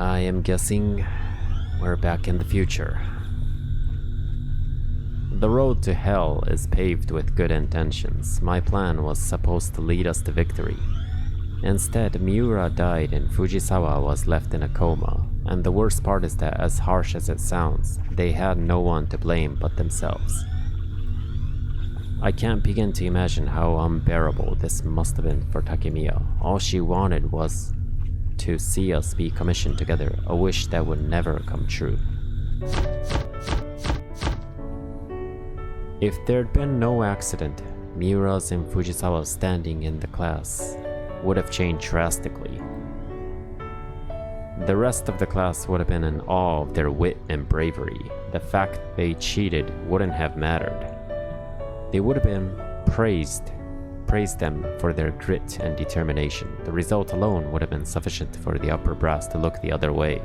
I am guessing we're back in the future. The road to hell is paved with good intentions. My plan was supposed to lead us to victory. Instead, Miura died and Fujisawa was left in a coma. And the worst part is that, as harsh as it sounds, they had no one to blame but themselves. I can't begin to imagine how unbearable this must have been for Takemiya. All she wanted was to see us be commissioned together, a wish that would never come true. If there'd been no accident, Miura's and Fujisawa's standing in the class would have changed drastically. The rest of the class would have been in awe of their wit and bravery. The fact they cheated wouldn't have mattered. They would have been praised them for their grit and determination. The result alone would have been sufficient for the upper brass to look the other way.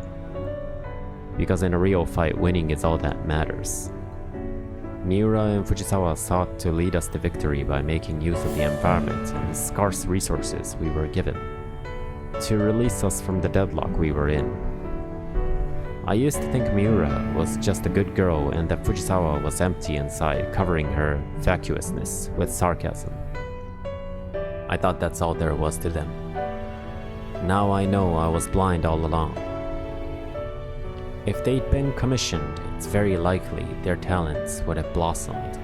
Because in a real fight, winning is all that matters. Miura and Fujisawa sought to lead us to victory by making use of the environment and the scarce resources we were given, to release us from the deadlock we were in. I used to think Miura was just a good girl and that Fujisawa was empty inside, covering her vacuousness with sarcasm. I thought that's all there was to them. Now I know I was blind all along. If they'd been commissioned, it's very likely their talents would have blossomed.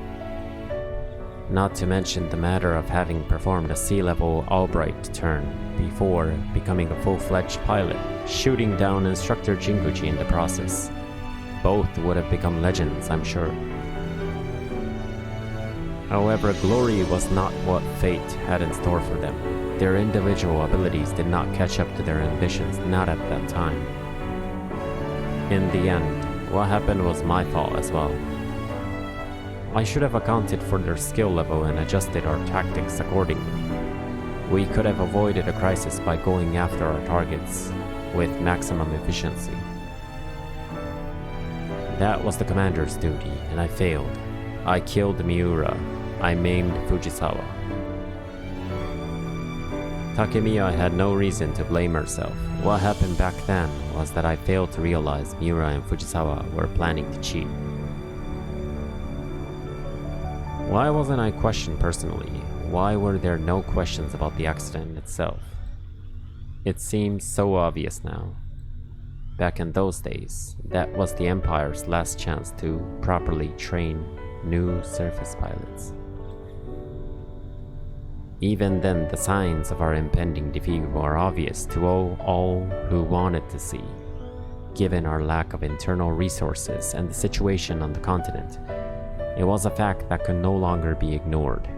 Not to mention the matter of having performed a sea-level Albright turn before becoming a full-fledged pilot, shooting down instructor Jinguchi in the process. Both would have become legends, I'm sure. However, glory was not what fate had in store for them. Their individual abilities did not catch up to their ambitions, not at that time. In the end, what happened was my fault as well. I should have accounted for their skill level and adjusted our tactics accordingly. We could have avoided a crisis by going after our targets with maximum efficiency. That was the commander's duty, and I failed. I killed Miura. I maimed Fujisawa. Takemiya had no reason to blame herself. What happened back then was that I failed to realize Miura and Fujisawa were planning to cheat. Why wasn't I questioned personally? Why were there no questions about the accident itself? It seems so obvious now. Back in those days, that was the Empire's last chance to properly train new surface pilots. Even then, the signs of our impending defeat were obvious to all who wanted to see. Given our lack of internal resources and the situation on the continent, it was a fact that could no longer be ignored.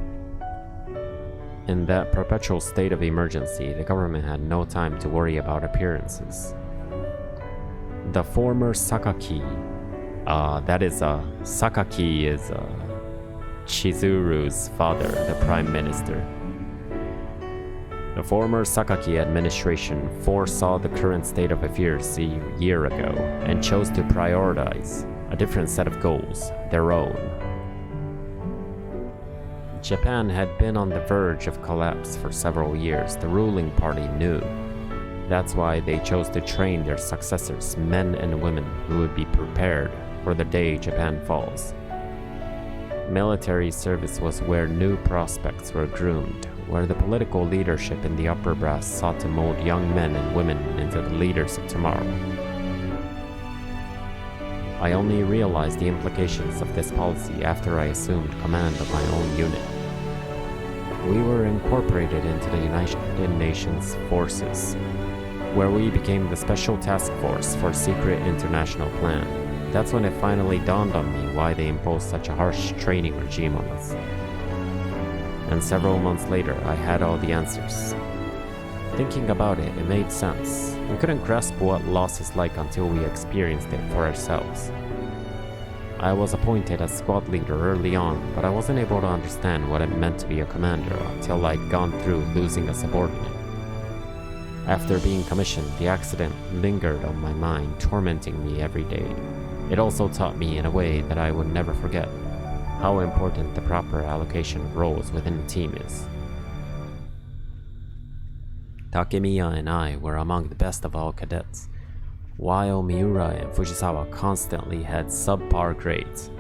In that perpetual state of emergency, the government had no time to worry about appearances. The former Sakaki, Sakaki is Chizuru's father, the prime minister. The former Sakaki administration foresaw the current state of affairs a year ago and chose to prioritize a different set of goals, their own. Japan had been on the verge of collapse for several years. The ruling party knew. That's why they chose to train their successors, men and women who would be prepared for the day Japan falls. Military service was where new prospects were groomed, where the political leadership in the upper brass sought to mold young men and women into the leaders of tomorrow. I only realized the implications of this policy after I assumed command of my own unit. We were incorporated into the United Nations forces, where we became the Special Task Force for Secret International Plan. That's when it finally dawned on me why they imposed such a harsh training regime on us. And several months later, I had all the answers. Thinking about it, it made sense. We couldn't grasp what loss is like until we experienced it for ourselves. I was appointed as squad leader early on, but I wasn't able to understand what it meant to be a commander until I'd gone through losing a subordinate. After being commissioned, the accident lingered on my mind, tormenting me every day. It also taught me in a way that I would never forget how important the proper allocation of roles within a team is. Takemiya and I were among the best of all cadets. while Miura and Fujisawa constantly had subpar grades.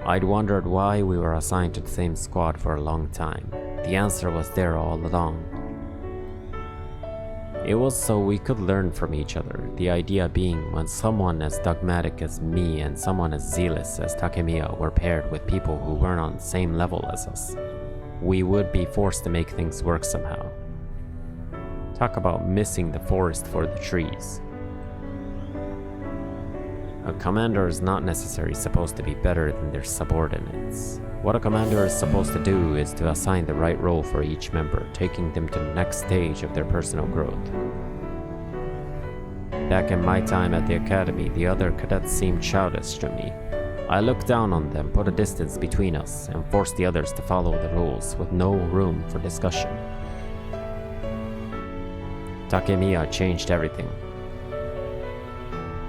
I'd wondered why we were assigned to the same squad for a long time. The answer was there all along. It was so we could learn from each other, the idea being when someone as dogmatic as me and someone as zealous as Takemiya were paired with people who weren't on the same level as us, we would be forced to make things work somehow. Talk about missing the forest for the trees. A commander is not necessarily supposed to be better than their subordinates. What a commander is supposed to do is to assign the right role for each member, taking them to the next stage of their personal growth. Back in my time at the academy, the other cadets seemed childish to me. I looked down on them, put a distance between us, and forced the others to follow the rules with no room for discussion. Takemiya changed everything.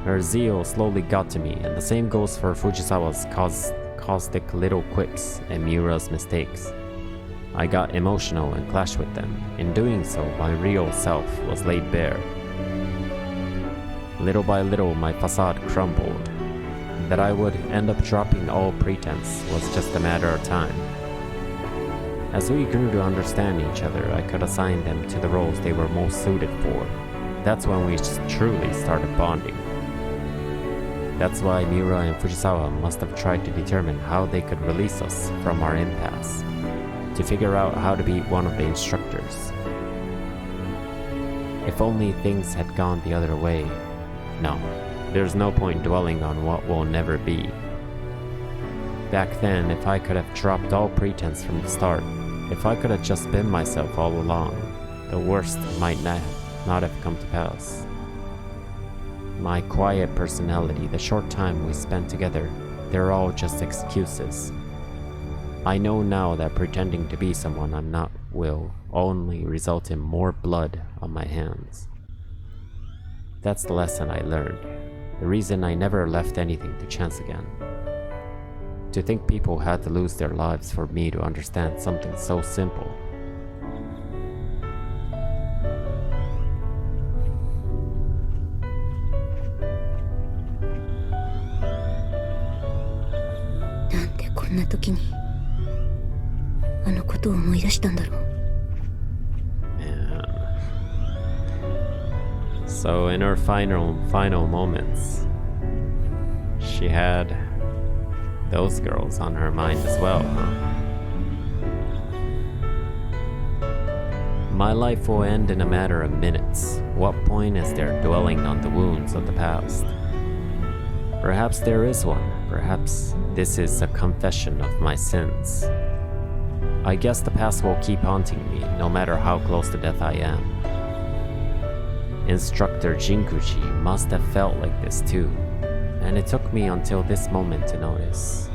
Her zeal slowly got to me, and the same goes for Fujisawa's caustic little quips and Miura's mistakes. I got emotional and clashed with them. In doing so, my real self was laid bare. Little by little, my facade crumbled. That I would end up dropping all pretense was just a matter of time. As we grew to understand each other, I could assign them to the roles they were most suited for. That's when we truly started bonding. That's why Miura and Fujisawa must have tried to determine how they could release us from our impasse, to figure out how to be one of the instructors. If only things had gone the other way. No, there's no point dwelling on what will never be. Back then, if I could have dropped all pretense from the start, if I could have just been myself all along, the worst might not have come to pass. My quiet personality, the short time we spent together, they're all just excuses. I know now that pretending to be someone I'm not will only result in more blood on my hands. That's the lesson I learned, the reason I never left anything to chance again. To think people had to lose their lives for me to understand something so simple. So in her final moments, she had those girls on her mind as well, huh? My life will end in a matter of minutes. What point is there dwelling on the wounds of the past? Perhaps there is one. Perhaps this is a confession of my sins. I guess the past will keep haunting me, no matter how close to death I am. Instructor Jinguji must have felt like this too, and it took me until this moment to notice.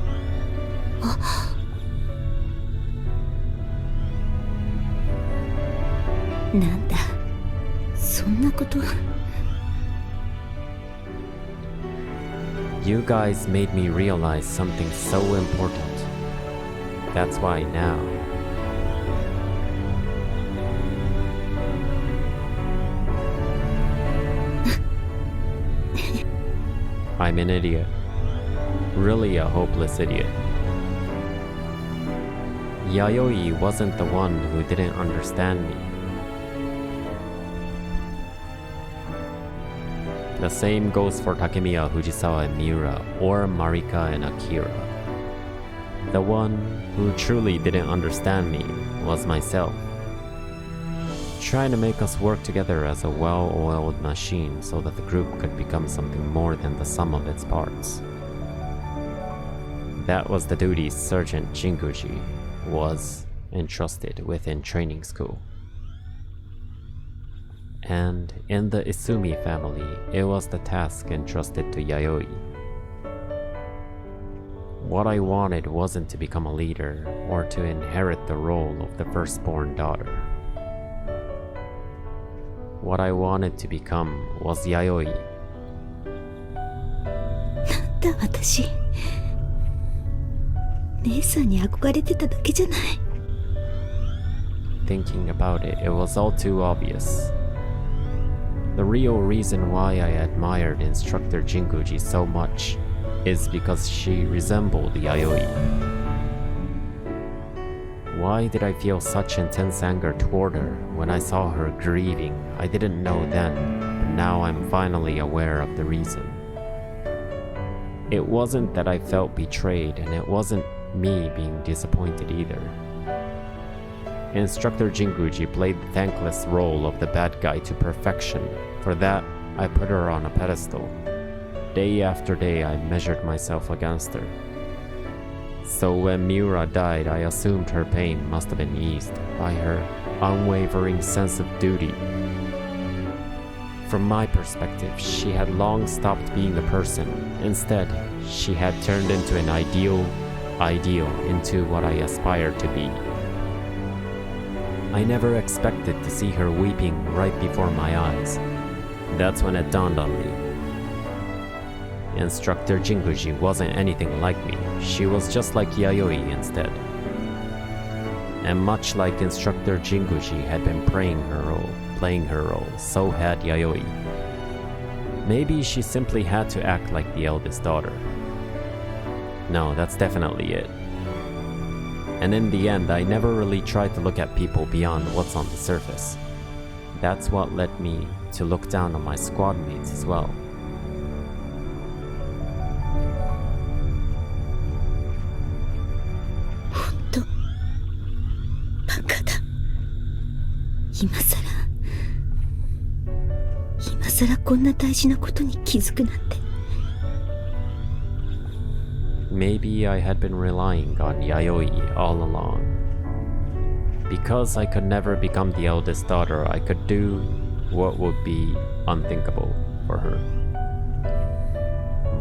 You guys made me realize something so important. That's why now, I'm an idiot. Really a hopeless idiot. Yayoi wasn't the one who didn't understand me. The same goes for Takemiya, Fujisawa, and Miura, or Marika and Akira. The one who truly didn't understand me was myself. Trying to make us work together as a well-oiled machine so that the group could become something more than the sum of its parts. That was the duty Sergeant Jinguji was entrusted with in training school. And in the Isumi family, it was the task entrusted to Yayoi. What I wanted wasn't to become a leader or to inherit the role of the firstborn daughter. What I wanted to become was Yayoi. Thinking about it, it was all too obvious. The real reason why I admired Instructor Jinguji so much is because she resembled Yayoi. Why did I feel such intense anger toward her when I saw her grieving? I didn't know then, but now I'm finally aware of the reason. It wasn't that I felt betrayed, and it wasn't me being disappointed either. Instructor Jinguji played the thankless role of the bad guy to perfection. For that, I put her on a pedestal. Day after day, I measured myself against her. So when Miura died, I assumed her pain must have been eased by her unwavering sense of duty. From my perspective, she had long stopped being the person. Instead, she had turned into an ideal into what I aspired to be. I never expected to see her weeping right before my eyes. That's when it dawned on me. Instructor Jinguji wasn't anything like me. She was just like Yayoi instead. And much like Instructor Jinguji had been playing her role, so had Yayoi. Maybe she simply had to act like the eldest daughter. No, that's definitely it. And in the end, I never really tried to look at people beyond what's on the surface. That's what led me to look down on my squad mates as well. Maybe I had been relying on Yayoi all along. Because I could never become the eldest daughter, I could do what would be unthinkable for her.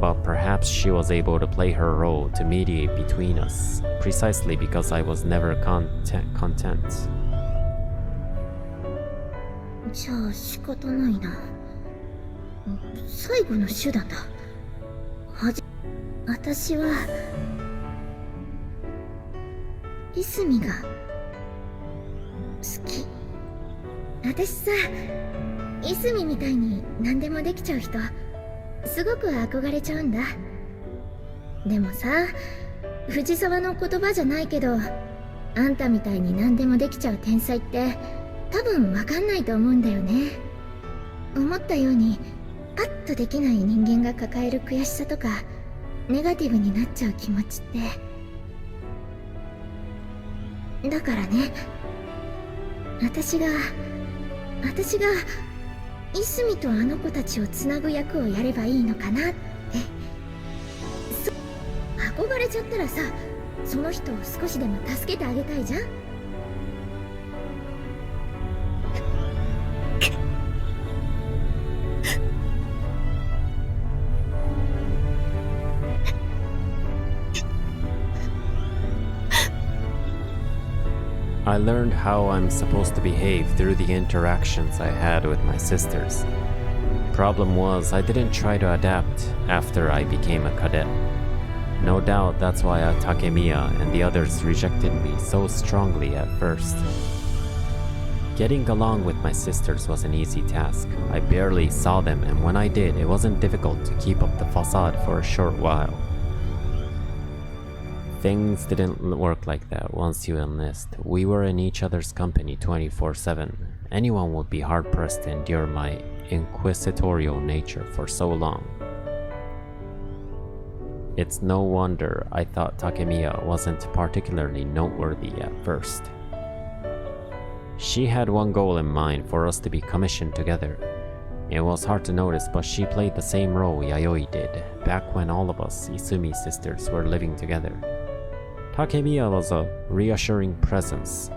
But perhaps she was able to play her role to mediate between us, precisely because I was never content. じゃあ仕方ないな。最後の手段だ。私はいすみが好き。私さ、いすみみたいに何でもできちゃう人、すごく憧れちゃうんだ。でもさ、藤沢の言葉じゃないけど、あんたみたいに何でもできちゃう天才って多分わかんないと思うんだよね。思ったようにパッとできない人間が抱える悔しさとかネガティブになっちゃう気持ちってだからね、私がいすみとあの子たちをつなぐ役をやればいいのかなって。憧れちゃったらさ、その人を少しでも助けてあげたいじゃん。I learned how I'm supposed to behave through the interactions I had with my sisters. Problem was, I didn't try to adapt after I became a cadet. No doubt that's why Takemiya and the others rejected me so strongly at first. Getting along with my sisters was an easy task. I barely saw them, and when I did, it wasn't difficult to keep up the facade for a short while. Things didn't work like that once you enlist. We were in each other's company 24/7. Anyone would be hard-pressed to endure my inquisitorial nature for so long. It's no wonder I thought Takemiya wasn't particularly noteworthy at first. She had one goal in mind, for us to be commissioned together. It was hard to notice, but she played the same role Yayoi did, back when all of us Isumi sisters were living together. Takemiya was a reassuring presence,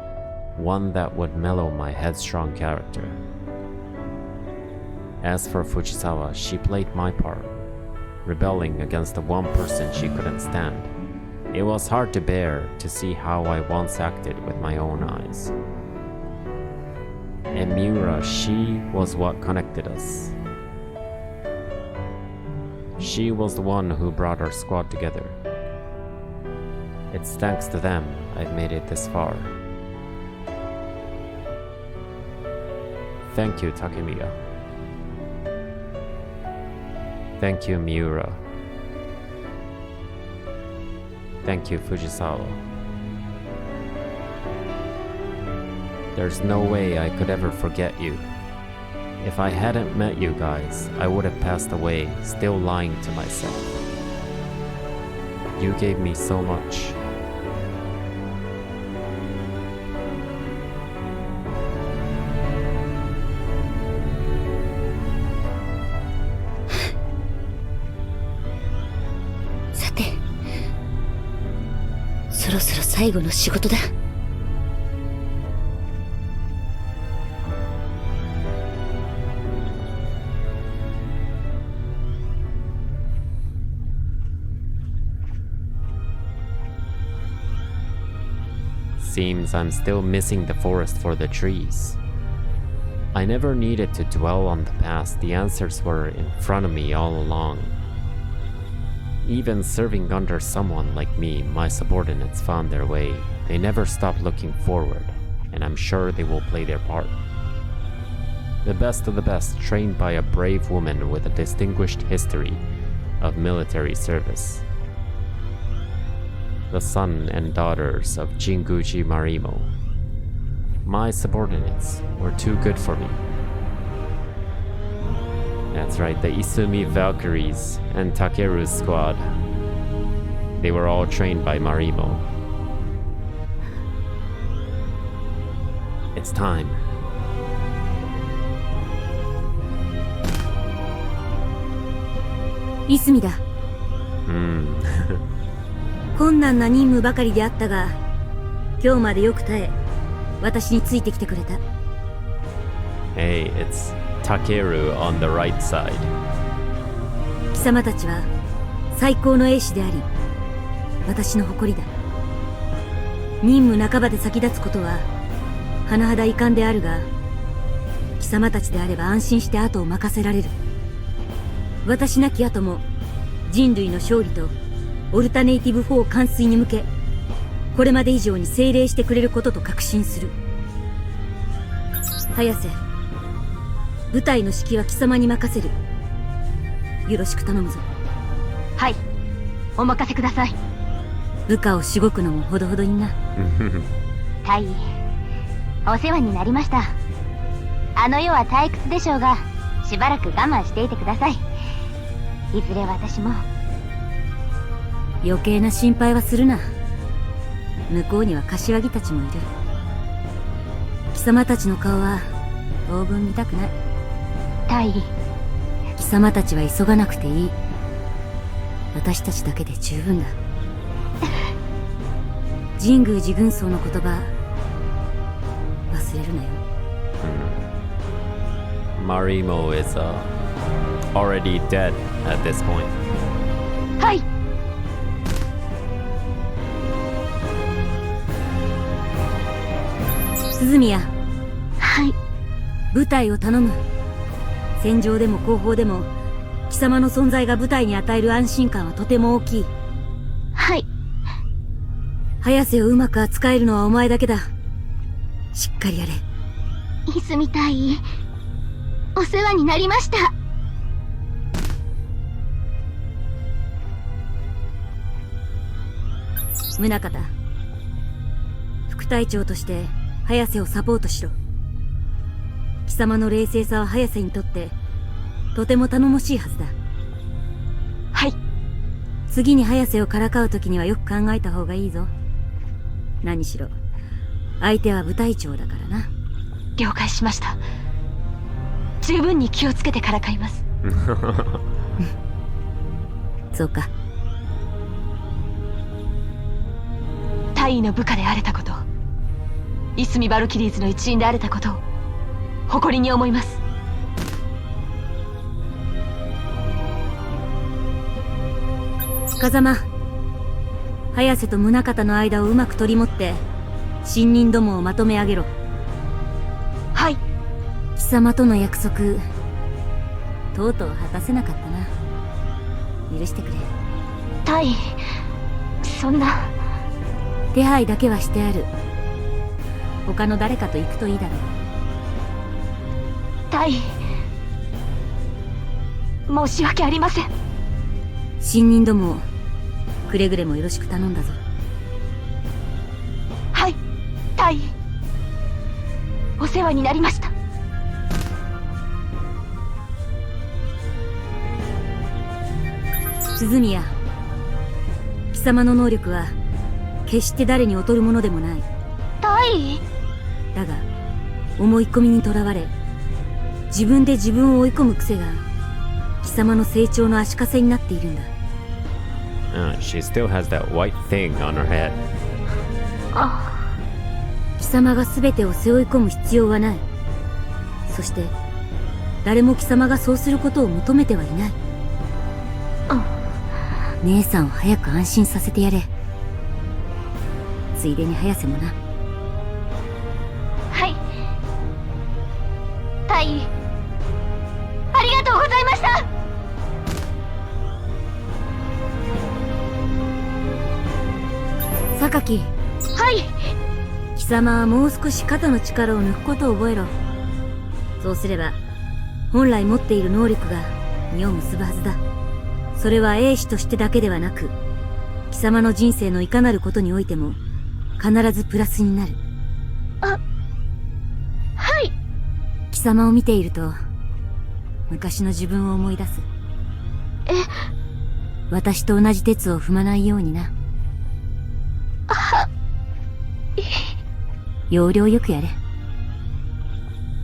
one that would mellow my headstrong character. As for Fujisawa, she played my part, rebelling against the one person she couldn't stand. It was hard to bear to see how I once acted with my own eyes. And Miura, she was what connected us. She was the one who brought our squad together. It's thanks to them I've made it this far. Thank you, Takemiya. Thank you, Miura. Thank you, Fujisawa. There's no way I could ever forget you. If I hadn't met you guys, I would have passed away, still lying to myself. You gave me so much.さて、そろそろ最後の仕事だ。Seems I'm still missing the forest for the trees. I never needed to dwell on the past, the answers were in front of me all along. Even serving under someone like me, my subordinates found their way. They never stopped looking forward, and I'm sure they will play their part. The best of the best, trained by a brave woman with a distinguished history of military service. The son and daughters of Jinguji Marimo. My subordinates were too good for me. That's right, the Isumi Valkyries and Takeru's squad. They were all trained by Marimo. It's time. いすみだ。困難な任務ばかりであったが、今日までよく耐え、私についてきてくれた。Hey, it's Takeru on the right side. 貴様たちは最高の英士であり、私の誇りだ。任務半ばで先立つことは甚だ遺憾であるが、貴様たちであれば安心して後を任せられる。私なき後も人類の勝利とオルタネイティブ4完遂に向け、これまで以上に精励してくれることと確信する。早瀬、部隊の指揮は貴様に任せる。よろしく頼むぞ。はい、お任せください。部下をしごくのもほどほどにな。大尉、お世話になりました。あの世は退屈でしょうが、しばらく我慢していてください。いずれ私も。余計な心配はするな。向こうには柏木たちもいる。貴様たちの顔は当分見たくない。大尉、貴様たちは急がなくていい。私たちだけで十分だ。神宮寺軍曹の言葉忘れるなよ。Marimo is already dead at this point. はい。鈴宮。はい。部隊を頼む。戦場でも後方でも貴様の存在が部隊に与える安心感はとても大きい。はい。早瀬をうまく扱えるのはお前だけだ。しっかりやれ。泉大尉、お世話になりました。宗方、副隊長として早瀬をサポートしろ。貴様の冷静さは早瀬にとってとても頼もしいはずだ。はい。次に早瀬をからかう時にはよく考えた方がいいぞ。何しろ相手は部隊長だからな。了解しました。十分に気をつけてからかいます。そうか。大尉の部下であれたこと、いすみバルキリーズの一員であれたことを誇りに思います。風間、早瀬と宗方の間をうまく取り持って新任どもをまとめ上げろ。はい。貴様との約束とうとう果たせなかったな。許してくれ。大尉、そんな。手配だけはしてある。他の誰かと行くといいだろう。大尉、申し訳ありません。新任どもくれぐれもよろしく頼んだぞ。はい、大尉。お世話になりました。鈴宮、貴様の能力は決して誰に劣るものでもない。大尉。だが思い込みにとらわれ自分で自分を追い込む癖が貴様の成長の足かせになっているんだ。She still has that white thing on her head. 貴様が全てを背負い込む必要はない。そして誰も貴様がそうすることを求めてはいない。姉さんを早く安心させてやれ。ついでに早瀬もな。はい、大尉。ありがとうございました。榊。はい。貴様はもう少し肩の力を抜くことを覚えろ。そうすれば本来持っている能力が実を結ぶはずだ。それは英士としてだけではなく貴様の人生のいかなることにおいても必ずプラスになる。はい。貴様を見ていると昔の自分を思い出す。私と同じ鉄を踏まないようにな。要領よくやれ。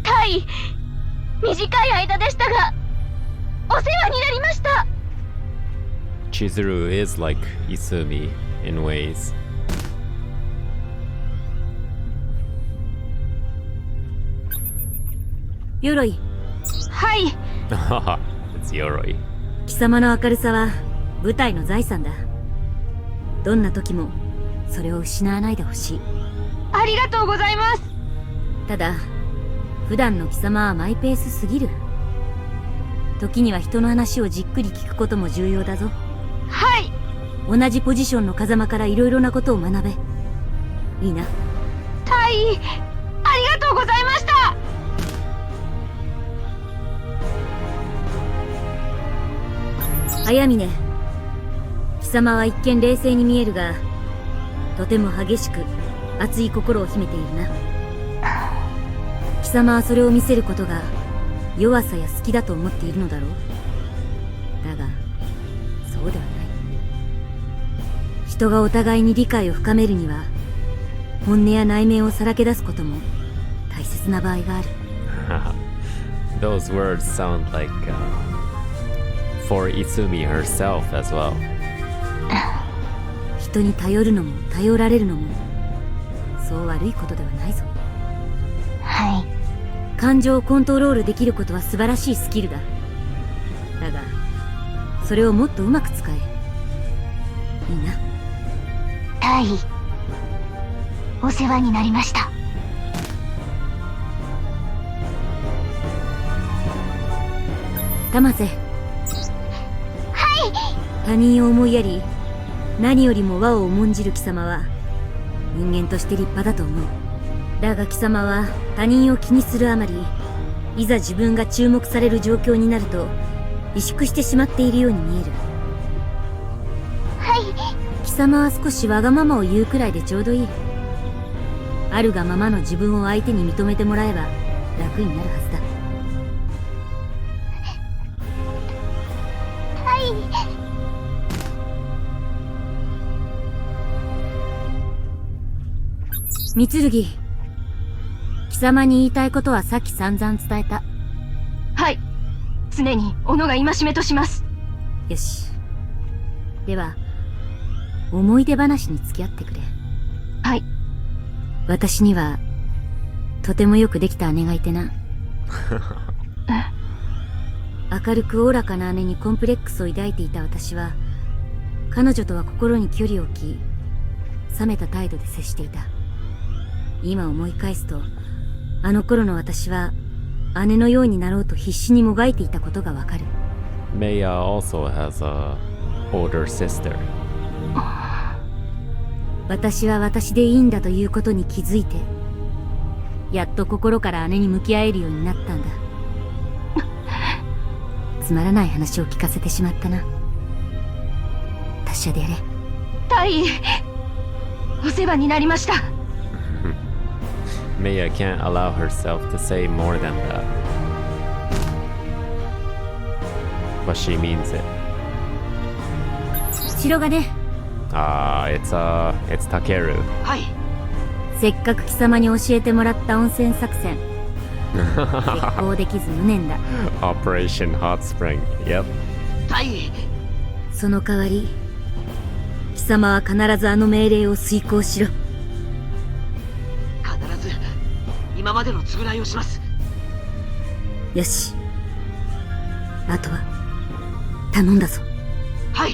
大尉、短い間でしたがお世話になりました。Chizuru is like Isumi in ways. 鎧。はい。It's Yoroi. 貴様の明るさは部隊の財産だ。どんな時もそれを失わないでほしい。ありがとうございます。ただ普段の貴様はマイペースすぎる。時には人の話をじっくり聞くことも重要だぞ。はい。同じポジションの風間からいろいろなことを学べ。いいな。大尉、ありがとうございました。早峰、貴様は一見冷静に見えるがとても激しく熱い心を秘めているな。貴様はそれを見せることが弱さや隙だと思っているのだろう。だがそうではない。人がお互いに理解を深めるには本音や内面をさらけ出すことも大切な場合がある。Those words sound like for Isumi herself as well. 人に頼るのも頼られるのもそう悪いことではないぞ。はい。感情をコントロールできることは素晴らしいスキルだ。だがそれをもっとうまく使え。いいな。大尉、お世話になりました。玉瀬。他人を思いやり何よりも和を重んじる貴様は人間として立派だと思う。だが貴様は他人を気にするあまりいざ自分が注目される状況になると萎縮してしまっているように見える。はい。貴様は少しわがままを言うくらいでちょうどいい。あるがままの自分を相手に認めてもらえば楽になるはずだ。はい。三剣、貴様に言いたいことはさっき散々伝えた。はい。常に己が戒めとします。よし。では思い出話に付き合ってくれ。はい。私にはとてもよくできた姉がいてな。明るくおおらかな姉にコンプレックスを抱いていた私は彼女とは心に距離を置き冷めた態度で接していた。今思い返すとあの頃の私は姉のようになろうと必死にもがいていたことがわかる。 Maya also has a older sister. 私は私でいいんだということに気づいてやっと心から姉に向き合えるようになったんだ。つまらない話を聞かせてしまったな。達者でやれ。大尉、お世話になりました。Maya can't allow herself to say more than that. But she means it. 城がね。It's Takeru. はい。せっかく貴様に教えてもらった温泉作戦。決行できず無念だ。Operation Hot Spring. Yep. 大尉。その代わり、貴様は必ずあの命令を遂行しろ。必ず今までの償いをします。よし。あとは頼んだぞ。はい。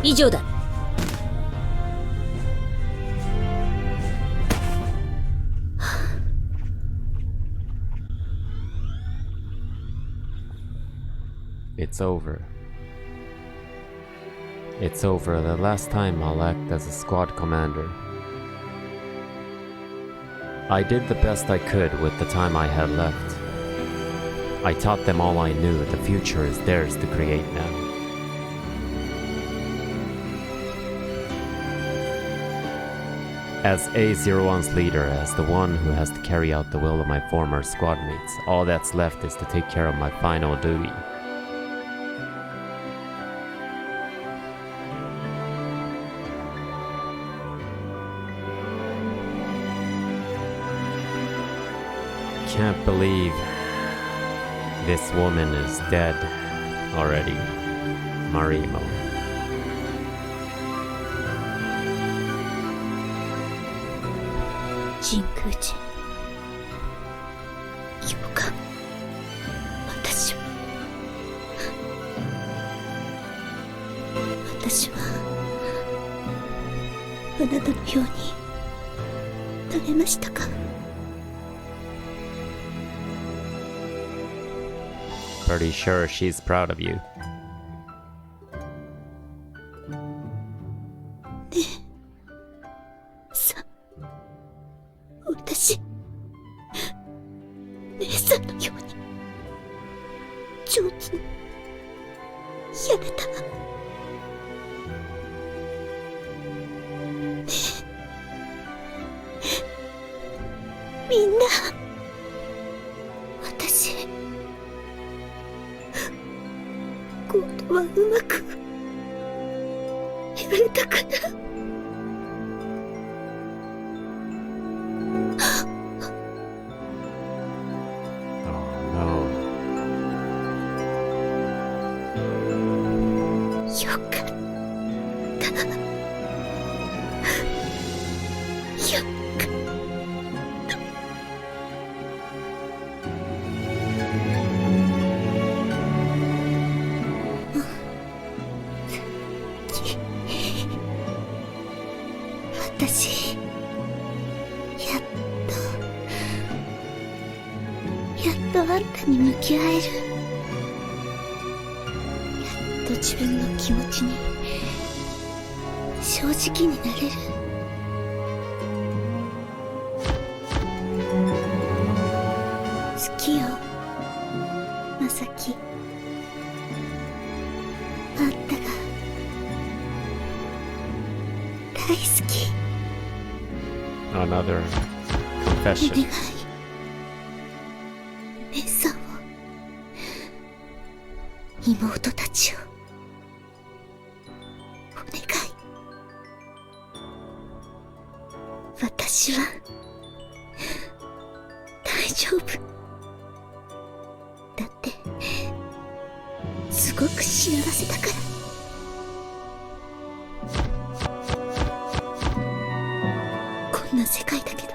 以上だ。It's over. It's over. The last time I'll act as a squad commander. I did the best I could with the time I had left. I taught them all I knew. The future is theirs to create now. As A01's leader, as the one who has to carry out the will of my former squad mates, all that's left is to take care of my final duty. Can't believe this woman is dead already, Marimo. 真空人、教官、私はあなたのようになれましたか。Pretty sure she's proud of you. 私、姉さんのように上手にやれた。ねえ、みんな、私、今度はうまくやれたかな。私、やっとあんたに向き合える。やっと自分の気持ちに正直になれる。好きよ、まさき。あんたが大好き。Another お願 confession. い、姉さんを、妹たちを、お願い。私は大丈夫だって、すごく幸せだから。こんな世界だけど、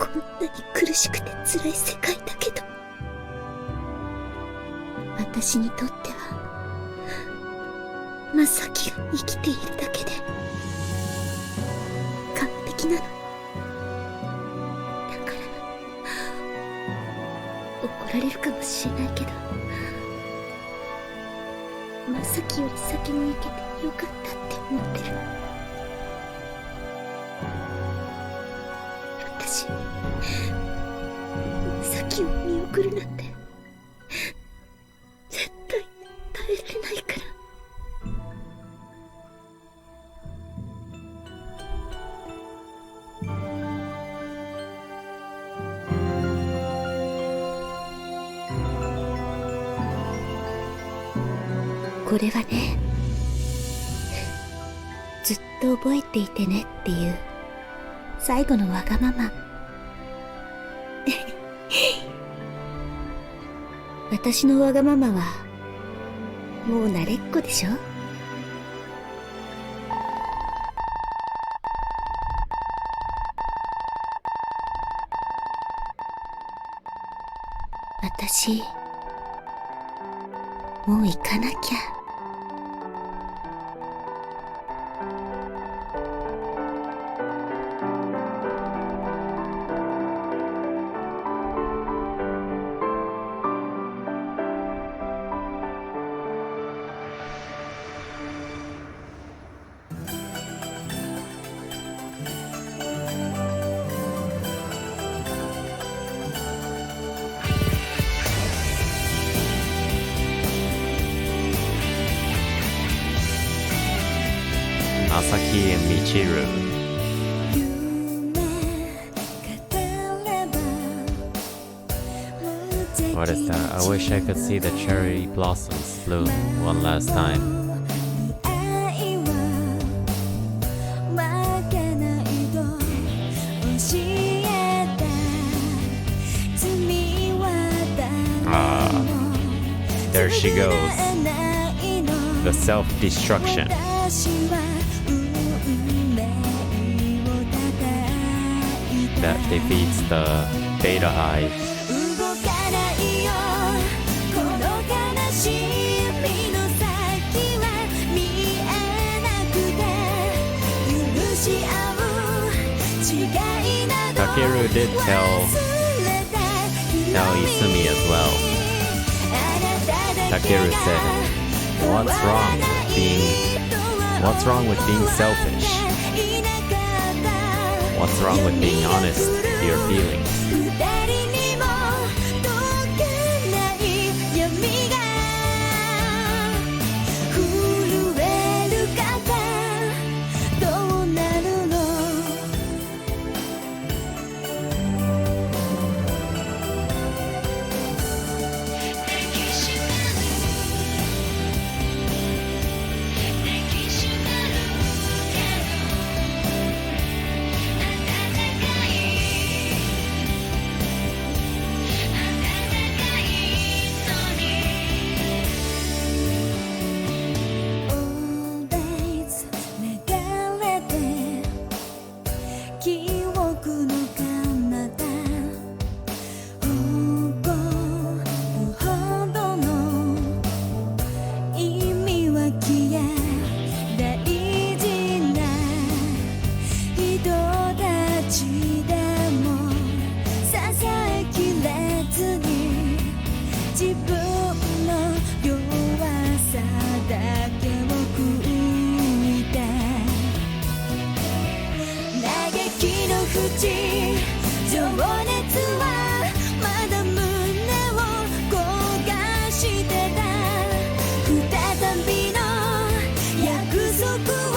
こんなに苦しくて辛い世界だけど、私にとってはまさきが生きているだけで完璧なの。だから怒られるかもしれないけど、まさきより先に行けてよかったって思ってる。咲を見送るなんて絶対耐えられないから。これはね、ずっと覚えていてねっていう最後のわがまま。私のわがままはもう慣れっこでしょ。私もう行かなきゃ。Asaki and Michiru. What is that? I wish I could see the cherry blossoms bloom one last time. There she goes. The self-destruction. That defeats the Beta Hive. Takeru did tell Izumi as well. Takeru said, What's wrong with being selfish? What's wrong with being honest with your feelings?約束を